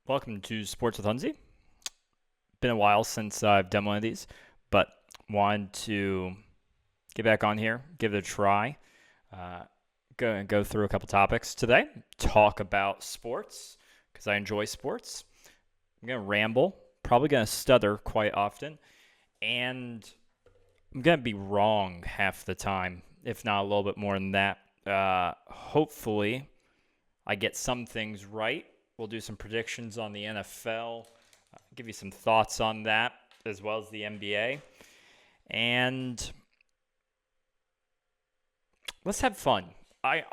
Welcome to Sports with Hunzi. Been a while since I've done one of these, but wanted to get back on here, give it a try. Go through a couple topics today. Talk about sports because I enjoy sports. I'm gonna ramble, probably gonna stutter quite often, and I'm gonna be wrong half the time, if not a little bit more than that. Hopefully, I get some things right. We'll do some predictions on the NFL, give you some thoughts on that, as well as the NBA. And let's have fun. I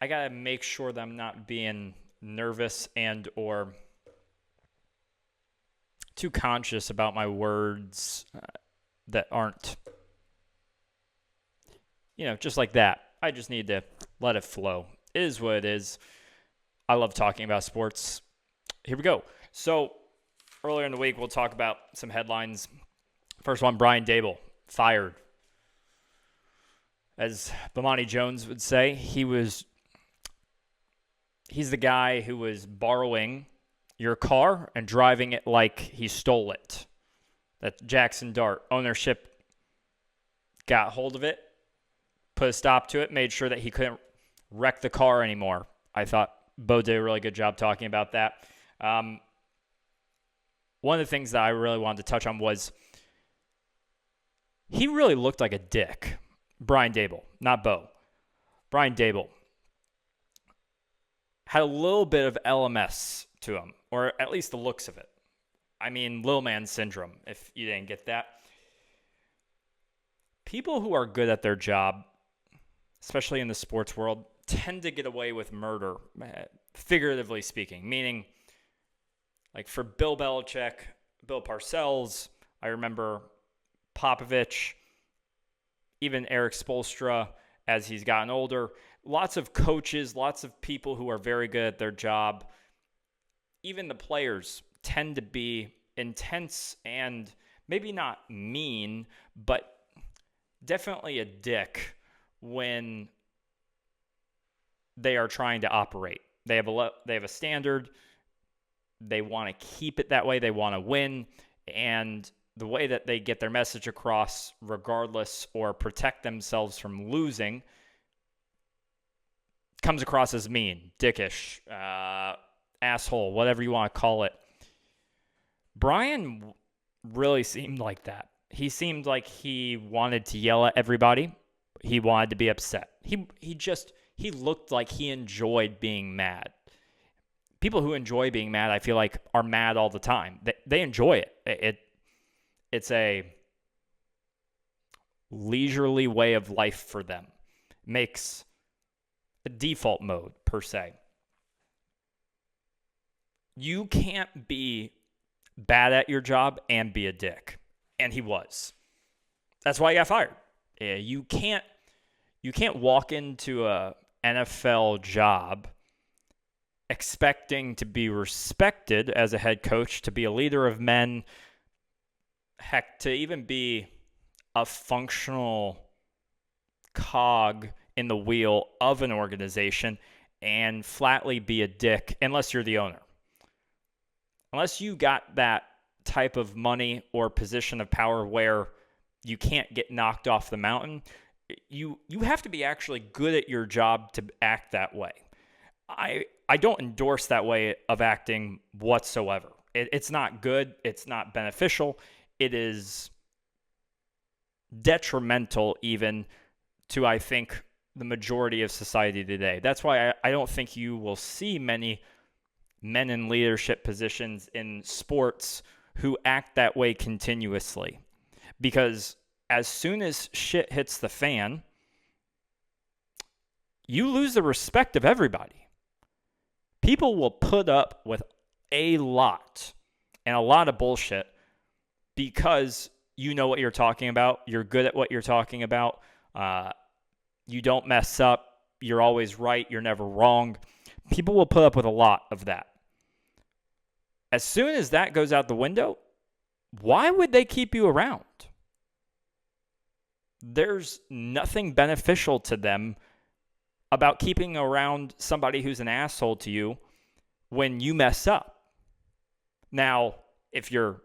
gotta make sure that I'm not being nervous and or too conscious about my words that aren't, just like that. I just need to let it flow. It is what it is. I love talking about sports. Here we go. So earlier in the week, we'll talk about some headlines. First one, Brian Daboll, fired. As Bomani Jones would say, he's the guy who was borrowing your car and driving it like he stole it. That Jackson Dart ownership got hold of it, put a stop to it, made sure that he couldn't wreck the car anymore. I thought Bo did a really good job talking about that. One of the things that I really wanted to touch on was he really looked like a dick. Brian Daboll, not Bo. Brian Daboll had a little bit of LMS to him, or at least the looks of it. I mean, little man syndrome, if you didn't get that. People who are good at their job, especially in the sports world, tend to get away with murder, figuratively speaking, meaning like for Bill Belichick, Bill Parcells, I remember Popovich, even Eric Spoelstra as he's gotten older, lots of coaches, lots of people who are very good at their job. Even the players tend to be intense and maybe not mean, but definitely a dick when they are trying to operate. They have a standard. They want to keep it that way. They want to win. And the way that they get their message across, regardless, or protect themselves from losing, comes across as mean, dickish, asshole, whatever you want to call it. Brian really seemed like that. He seemed like he wanted to yell at everybody. He wanted to be upset. He looked like he enjoyed being mad. People who enjoy being mad, I feel like, are mad all the time. They enjoy it. It's a leisurely way of life for them. Makes a default mode, per se. You can't be bad at your job and be a dick. And he was. That's why he got fired. You can't walk into a NFL job expecting to be respected as a head coach, to be a leader of men, heck, to even be a functional cog in the wheel of an organization and flatly be a dick unless you're the owner. Unless you got that type of money or position of power where you can't get knocked off the mountain, you have to be actually good at your job to act that way. I don't endorse that way of acting whatsoever. It's not good. It's not beneficial. It is detrimental even to, I think, the majority of society today. That's why I don't think you will see many men in leadership positions in sports who act that way continuously. Because as soon as shit hits the fan, you lose the respect of everybody. People will put up with a lot of bullshit because you know what you're talking about. You're good at what you're talking about. You don't mess up. You're always right. You're never wrong. People will put up with a lot of that. As soon as that goes out the window, why would they keep you around? There's nothing beneficial to them about keeping around somebody who's an asshole to you when you mess up. Now, if you're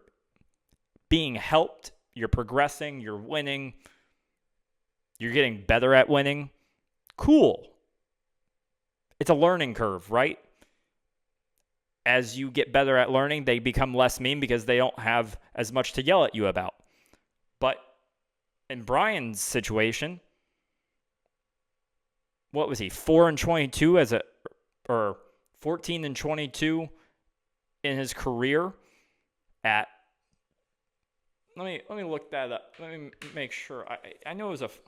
being helped, you're progressing, you're winning, you're getting better at winning, cool. It's a learning curve, right? As you get better at learning, they become less mean because they don't have as much to yell at you about. But in Brian's situation, what was he, 4-22 or 14-22 in his career at, let me look that up. Let me make sure. I know it was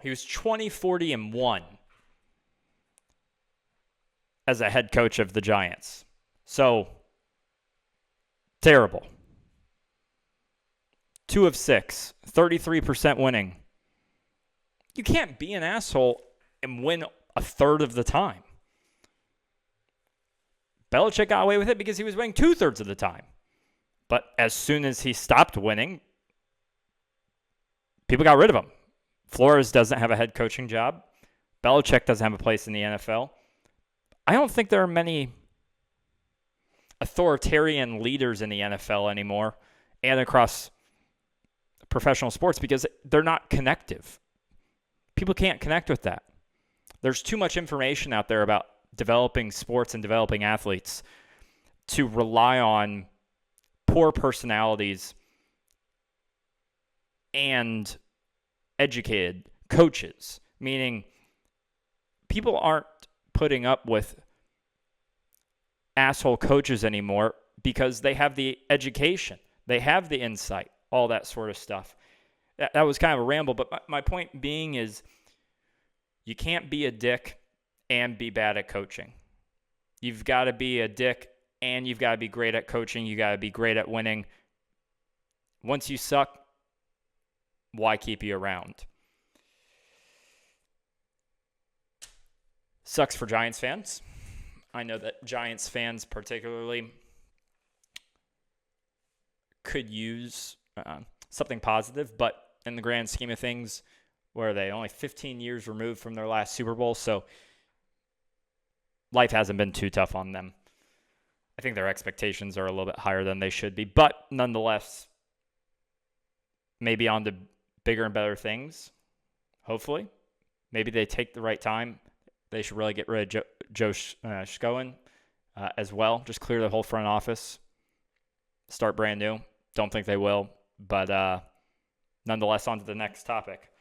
he was 20-40-1 as a head coach of the Giants. So, terrible. 2 of 6, 33% winning. You can't be an asshole and win a third of the time. Belichick got away with it because he was winning 2/3 of the time. But as soon as he stopped winning, people got rid of him. Flores doesn't have a head coaching job. Belichick doesn't have a place in the NFL. I don't think there are many authoritarian leaders in the NFL anymore and across professional sports because they're not connective. People can't connect with that. There's too much information out there about developing sports and developing athletes to rely on poor personalities and educated coaches, meaning people aren't putting up with asshole coaches anymore because they have the education, they have the insight, all that sort of stuff. That was kind of a ramble, but my point being is you can't be a dick and be bad at coaching. You've got to be a dick and you've got to be great at coaching. You got to be great at winning. Once you suck, why keep you around? Sucks for Giants fans. I know that Giants fans particularly could use something positive, but in the grand scheme of things, where are they? Only 15 years removed from their last Super Bowl, so life hasn't been too tough on them. I think their expectations are a little bit higher than they should be, but nonetheless, maybe on to bigger and better things, hopefully. Maybe they take the right time. They should really get rid of Joe Schoen as well. Just clear the whole front office. Start brand new. Don't think they will, but nonetheless, on to the next topic.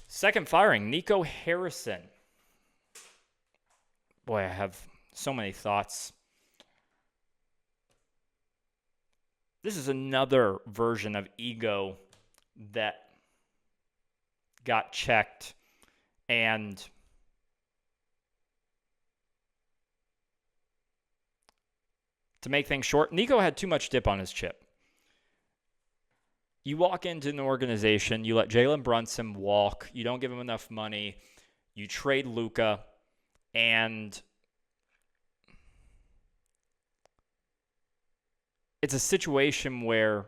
Second firing, Nico Harrison. Boy, I have so many thoughts. This is another version of ego that got checked, and to make things short, Nico had too much dip on his chip. You walk into an organization, you let Jalen Brunson walk, you don't give him enough money, you trade Luka, and it's a situation where,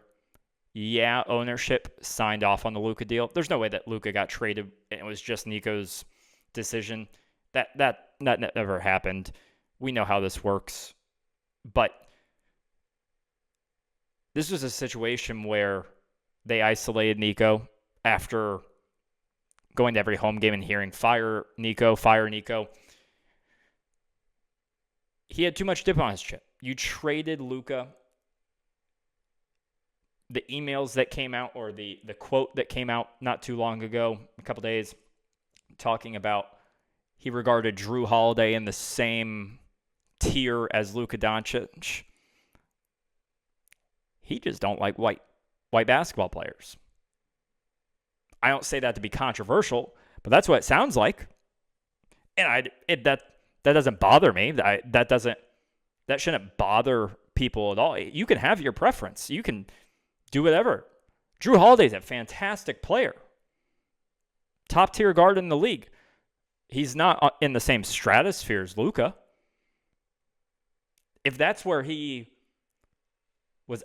yeah, ownership signed off on the Luka deal. There's no way that Luka got traded and it was just Nico's decision. That never happened. We know how this works. But this was a situation where they isolated Nico after going to every home game and hearing, fire Nico, fire Nico. He had too much dip on his chip. You traded Luka. The emails that came out, or the quote that came out not too long ago, a couple days, talking about he regarded Drew Holiday in the same tier as Luka Doncic. He just don't like white basketball players. I don't say that to be controversial, but that's what it sounds like. And that doesn't bother me. That shouldn't bother people at all. You can have your preference. You can do whatever. Drew Holiday's a fantastic player. Top tier guard in the league. He's not in the same stratosphere as Luka. If that's where he was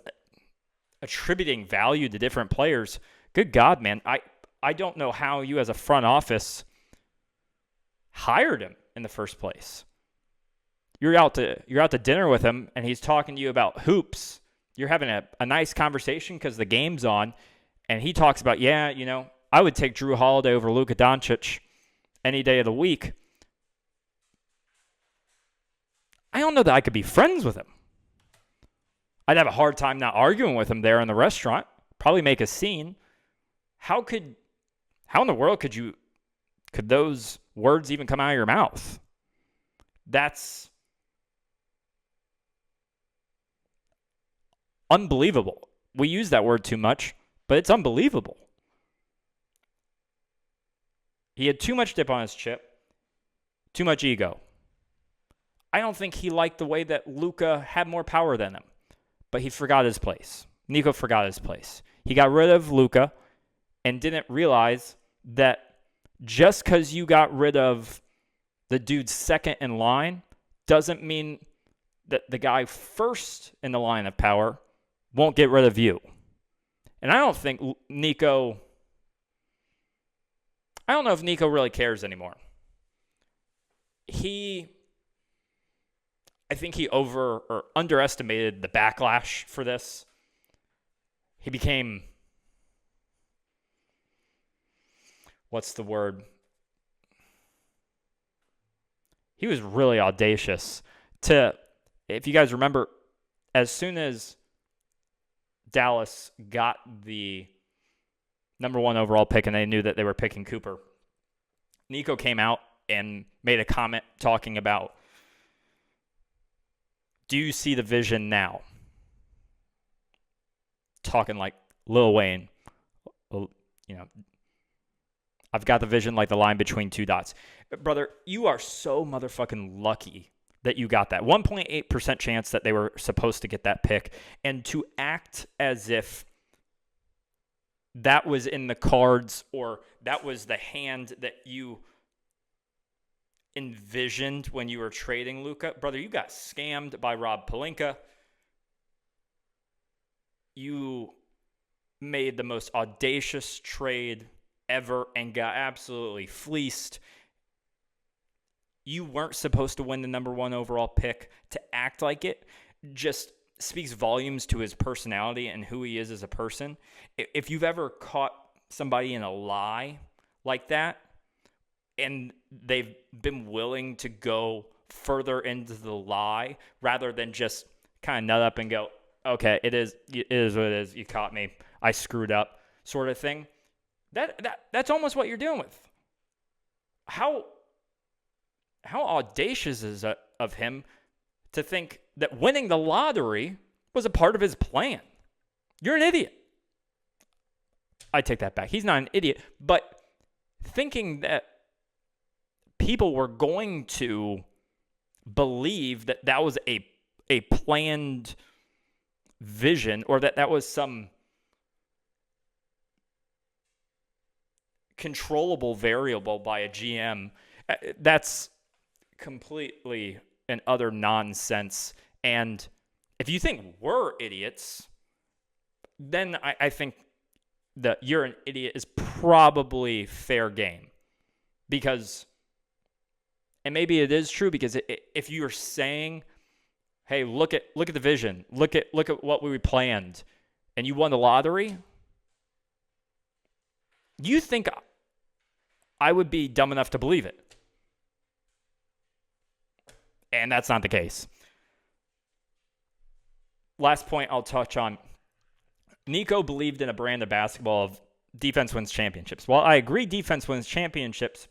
attributing value to different players, good God, man. I don't know how you as a front office hired him in the first place. You're out to dinner with him, and he's talking to you about hoops. You're having a nice conversation because the game's on, and he talks about, I would take Drew Holiday over Luka Doncic any day of the week. I don't know that I could be friends with him. I'd have a hard time not arguing with him there in the restaurant. Probably make a scene. How in the world could those words even come out of your mouth? That's unbelievable. We use that word too much, but it's unbelievable. He had too much dip on his chip, too much ego. I don't think he liked the way that Luka had more power than him, but he forgot his place. Nico forgot his place. He got rid of Luka and didn't realize that just because you got rid of the dude second in line doesn't mean that the guy first in the line of power won't get rid of you. And I don't know if Nico really cares anymore. I think he underestimated the backlash for this. He became, what's the word? He was really audacious if you guys remember, as soon as Dallas got the number 1 overall pick and they knew that they were picking Cooper, Nico came out and made a comment talking about, do you see the vision now? Talking like Lil Wayne. I've got the vision like the line between two dots. Brother, you are so motherfucking lucky that you got that. 1.8% chance that they were supposed to get that pick. And to act as if that was in the cards or that was the hand that you envisioned when you were trading Luka. Brother, you got scammed by Rob Pelinka. You made the most audacious trade ever and got absolutely fleeced. You weren't supposed to win the number 1 overall pick. To act like it just speaks volumes to his personality and who he is as a person. If you've ever caught somebody in a lie like that, and they've been willing to go further into the lie rather than just kind of nut up and go, okay, it is what it is. You caught me. I screwed up, sort of thing. That's almost what you're dealing with. How audacious is it of him to think that winning the lottery was a part of his plan? You're an idiot. I take that back. He's not an idiot, but thinking that people were going to believe that that was a planned vision or that was some controllable variable by a GM, that's completely and utter nonsense. And if you think we're idiots, then I think that you're an idiot is probably fair game. Because, and maybe it is true, because if you're saying, hey, look at the vision, look at what we planned, and you won the lottery, you think I would be dumb enough to believe it. And that's not the case. Last point I'll touch on. Nico believed in a brand of basketball of defense wins championships. While I agree defense wins championships,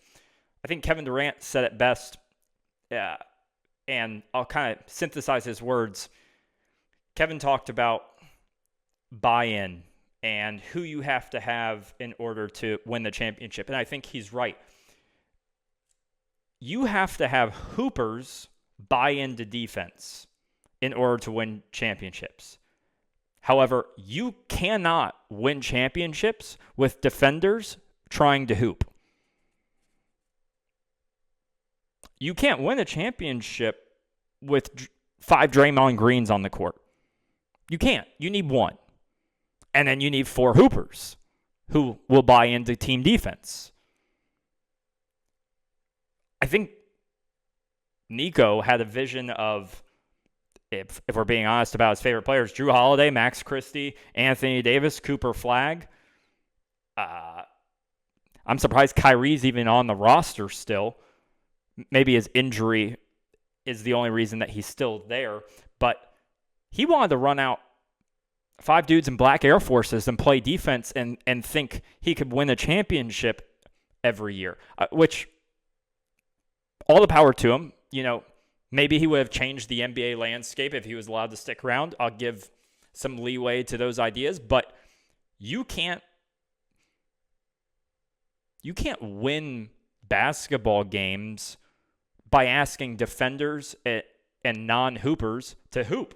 I think Kevin Durant said it best, and I'll kind of synthesize his words. Kevin talked about buy-in and who you have to have in order to win the championship. And I think he's right. You have to have hoopers buy into defense in order to win championships. However, you cannot win championships with defenders trying to hoop. You can't win a championship with 5 Draymond Greens on the court. You can't. You need 1. And then you need 4 hoopers. who will buy into team defense. I think Nico had a vision of, if we're being honest about his favorite players, Drew Holiday, Max Christie, Anthony Davis, Cooper Flagg. I'm surprised Kyrie's even on the roster still. Maybe his injury is the only reason that he's still there. But he wanted to run out 5 dudes in black Air Forces and play defense and think he could win a championship every year, which all the power to him. Maybe he would have changed the NBA landscape if he was allowed to stick around. I'll give some leeway to those ideas, but you can't win basketball games by asking defenders and non-hoopers to hoop.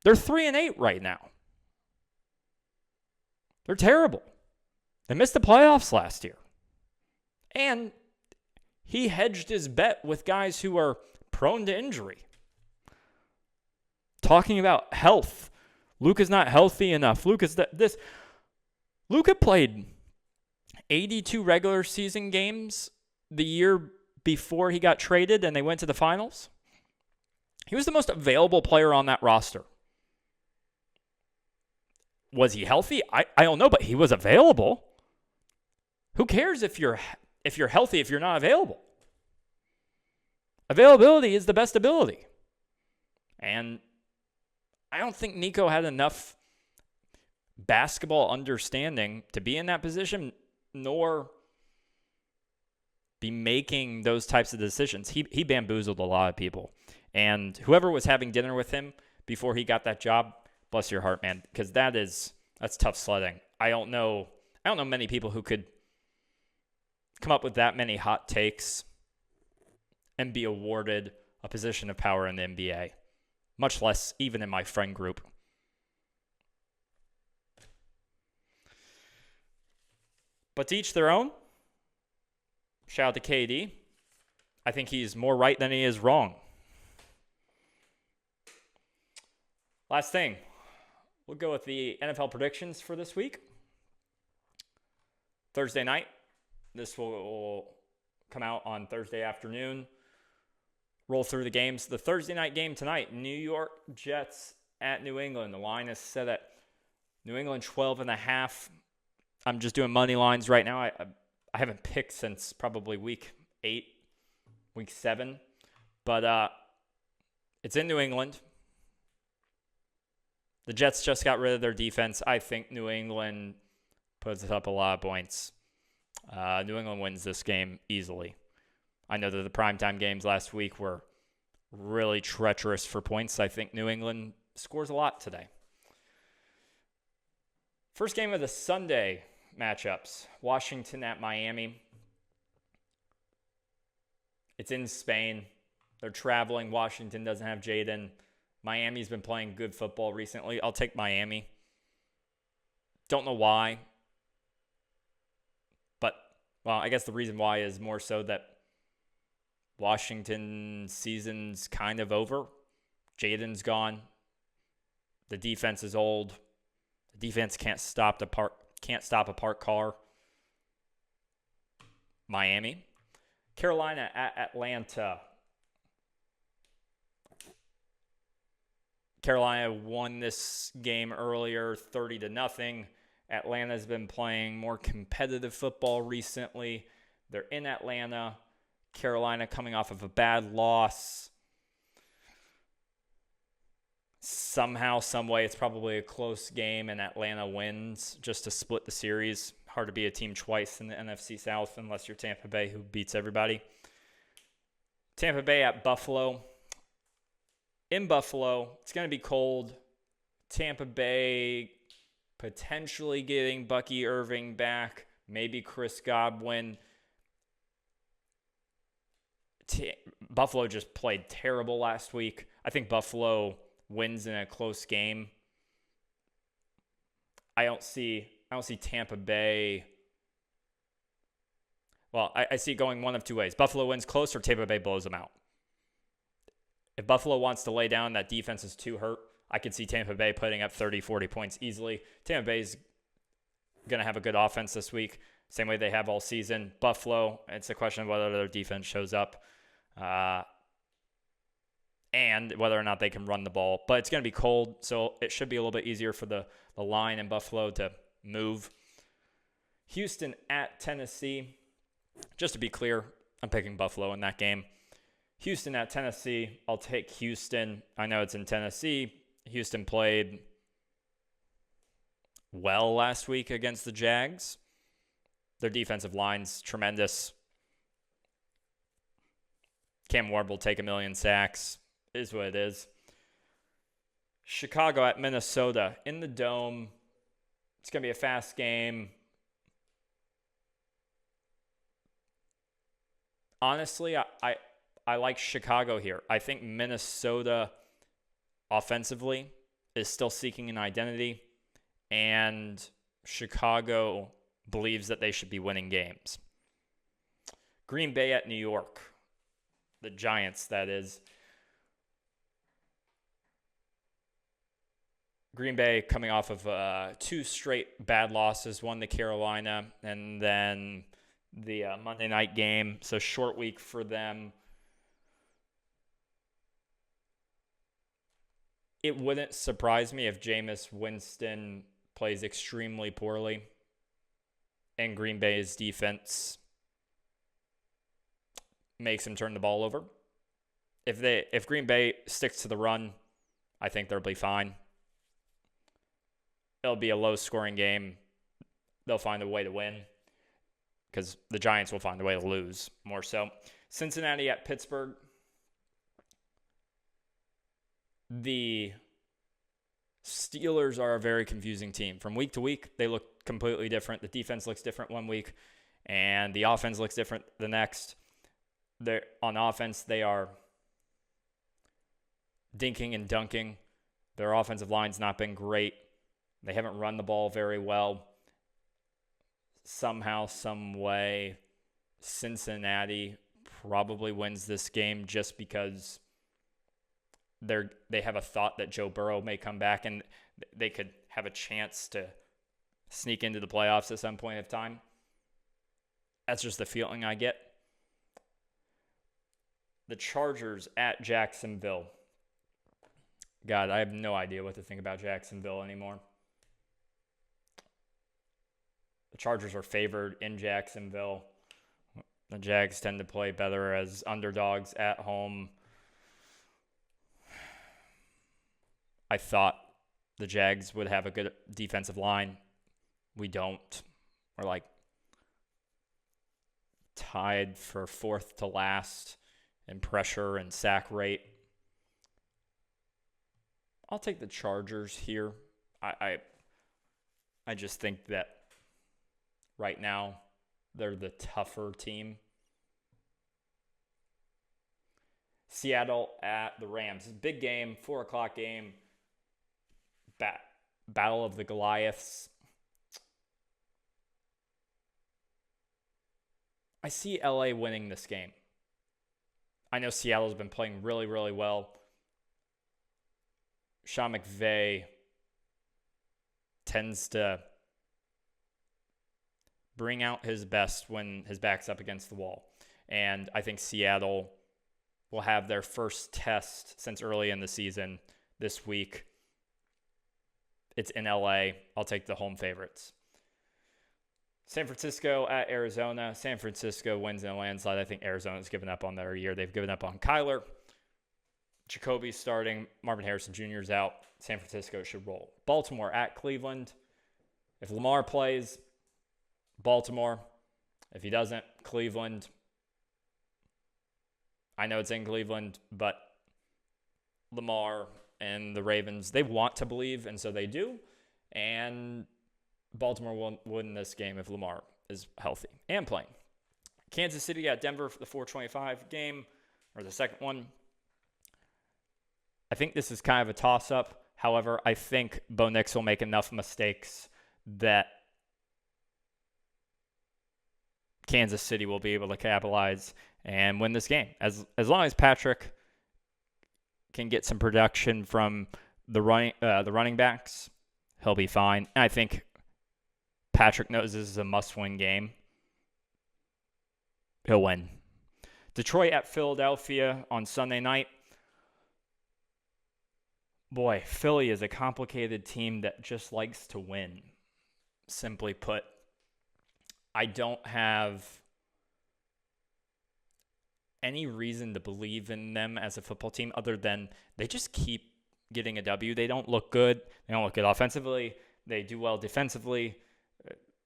They're 3-8 right now. They're terrible. They missed the playoffs last year. And he hedged his bet with guys who are prone to injury. Talking about health. Luka's not healthy enough. Luka played 82 regular season games the year before he got traded and they went to the finals. He was the most available player on that roster. Was he healthy? I don't know, but he was available. Who cares if you're healthy if you're not available? Availability is the best ability. And I don't think Nico had enough basketball understanding to be in that position, nor be making those types of decisions. He bamboozled a lot of people. And whoever was having dinner with him before he got that job, bless your heart, man, because that's tough sledding. I don't know many people who could come up with that many hot takes and be awarded a position of power in the NBA, much less even in my friend group. But to each their own. Shout out to KD. I think he's more right than he is wrong. Last thing, we'll go with the NFL predictions for this week. Thursday night. This will come out on Thursday afternoon. Roll through the games. The Thursday night game tonight, New York Jets at New England. The line is set at New England 12.5. I'm just doing money lines right now. I haven't picked since probably week 8, week 7. But it's in New England. The Jets just got rid of their defense. I think New England puts up a lot of points. New England wins this game easily. I know that the primetime games last week were really treacherous for points. I think New England scores a lot today. First game of the Sunday matchups. Washington at Miami. It's in Spain. They're traveling. Washington doesn't have Jaden. Miami's been playing good football recently. I'll take Miami. Don't know why. But, well, I guess the reason why is more so that Washington season's kind of over. Jaden's gone. The defense is old. The defense can't stop a parked car. Miami. Carolina at Atlanta. Carolina won this game earlier, 30-0. Atlanta's been playing more competitive football recently. They're in Atlanta. Carolina coming off of a bad loss. Somehow, some way, it's probably a close game and Atlanta wins just to split the series. Hard to be a team twice in the NFC South unless you're Tampa Bay, who beats everybody. Tampa Bay at Buffalo. In Buffalo, it's going to be cold. Tampa Bay potentially getting Bucky Irving back. Maybe Chris Godwin. Buffalo just played terrible last week. I think Buffalo wins in a close game. I don't see Tampa Bay. Well, I see it going one of two ways. Buffalo wins close or Tampa Bay blows them out. If Buffalo wants to lay down, that defense is too hurt. I could see Tampa Bay putting up 30, 40 points easily. Tampa Bay's going to have a good offense this week, same way they have all season. Buffalo, it's a question of whether their defense shows up and whether or not they can run the ball. But it's going to be cold, so it should be a little bit easier for the line in Buffalo to move. Houston at Tennessee. Just to be clear, I'm picking Buffalo in that game. Houston at Tennessee. I'll take Houston. I know it's in Tennessee. Houston played well last week against the Jags. Their defensive line's tremendous. Cam Ward will take 1 million sacks. It is what it is. Chicago at Minnesota in the Dome. It's going to be a fast game. Honestly, I like Chicago here. I think Minnesota offensively is still seeking an identity, and Chicago believes that they should be winning games. Green Bay at New York. The Giants, that is. Green Bay coming off of 2 straight bad losses, one to Carolina, and then the Monday night game. So short week for them. It wouldn't surprise me if Jameis Winston plays extremely poorly and Green Bay's defense makes him turn the ball over. If Green Bay sticks to the run, I think they'll be fine. It'll be a low-scoring game. They'll find a way to win because the Giants will find a way to lose more so. Cincinnati at Pittsburgh. The Steelers are a very confusing team. From week to week, they look completely different. The defense looks different one week, and the offense looks different the next. On offense, they are dinking and dunking. Their offensive line's not been great. They haven't run the ball very well. Somehow, some way, Cincinnati probably wins this game just because they have a thought that Joe Burrow may come back and they could have a chance to sneak into the playoffs at some point of time. That's just the feeling I get. The Chargers at Jacksonville. God, I have no idea what to think about Jacksonville anymore. The Chargers are favored in Jacksonville. The Jags tend to play better as underdogs at home. I thought the Jags would have a good defensive line. We don't. We're like tied for 4th to last in pressure and sack rate. I'll take the Chargers here. I just think that right now they're the tougher team. Seattle at the Rams. Big game, 4 o'clock game. Battle of the Goliaths. I see LA winning this game. I know Seattle's been playing really, really well. Sean McVay tends to bring out his best when his back's up against the wall. And I think Seattle will have their first test since early in the season this week. It's in LA. I'll take the home favorites. San Francisco at Arizona. San Francisco wins in a landslide. I think Arizona's given up on their year. They've given up on Kyler. Jacoby's starting. Marvin Harrison Jr. is out. San Francisco should roll. Baltimore at Cleveland. If Lamar plays, Baltimore. If he doesn't, Cleveland. I know it's in Cleveland, but Lamar and the Ravens, they want to believe, and so they do. And Baltimore will win this game if Lamar is healthy and playing. Kansas City at Denver for the 425 game, or the second one. I think this is kind of a toss-up. However, I think Bo Nix will make enough mistakes that Kansas City will be able to capitalize and win this game. As long as Patrick can get some production from the running backs, he'll be fine. And I think Patrick knows this is a must-win game. He'll win. Detroit at Philadelphia on Sunday night. Boy, Philly is a complicated team that just likes to win. Simply put, I don't have any reason to believe in them as a football team other than they just keep getting a W. They don't look good. They don't look good offensively. They do well defensively.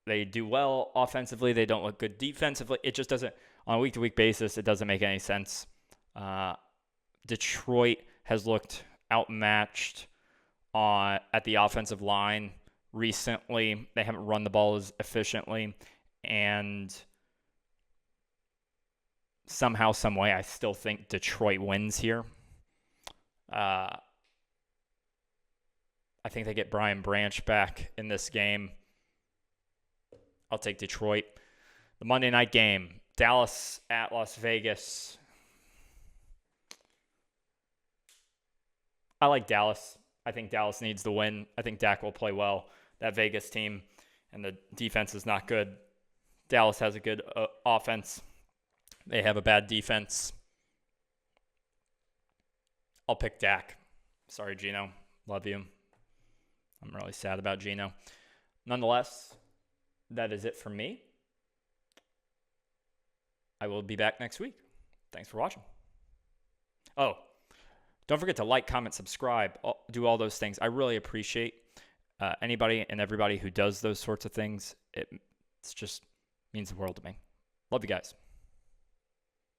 They do well offensively. They don't look good defensively. It just doesn't, on a week-to-week basis, it doesn't make any sense. Detroit has looked outmatched at the offensive line recently. They haven't run the ball as efficiently. And somehow, some way, I still think Detroit wins here. I think they get Brian Branch back in this game. I'll take Detroit. The Monday night game, Dallas at Las Vegas. I like Dallas. I think Dallas needs the win. I think Dak will play well. That Vegas team and the defense is not good. Dallas has a good offense. They have a bad defense. I'll pick Dak. Sorry, Gino. Love you. I'm really sad about Gino. Nonetheless, that is it for me. I will be back next week. Thanks for watching. Oh, don't forget to like, comment, subscribe, do all those things. I really appreciate anybody and everybody who does those sorts of things. It just means the world to me. Love you guys.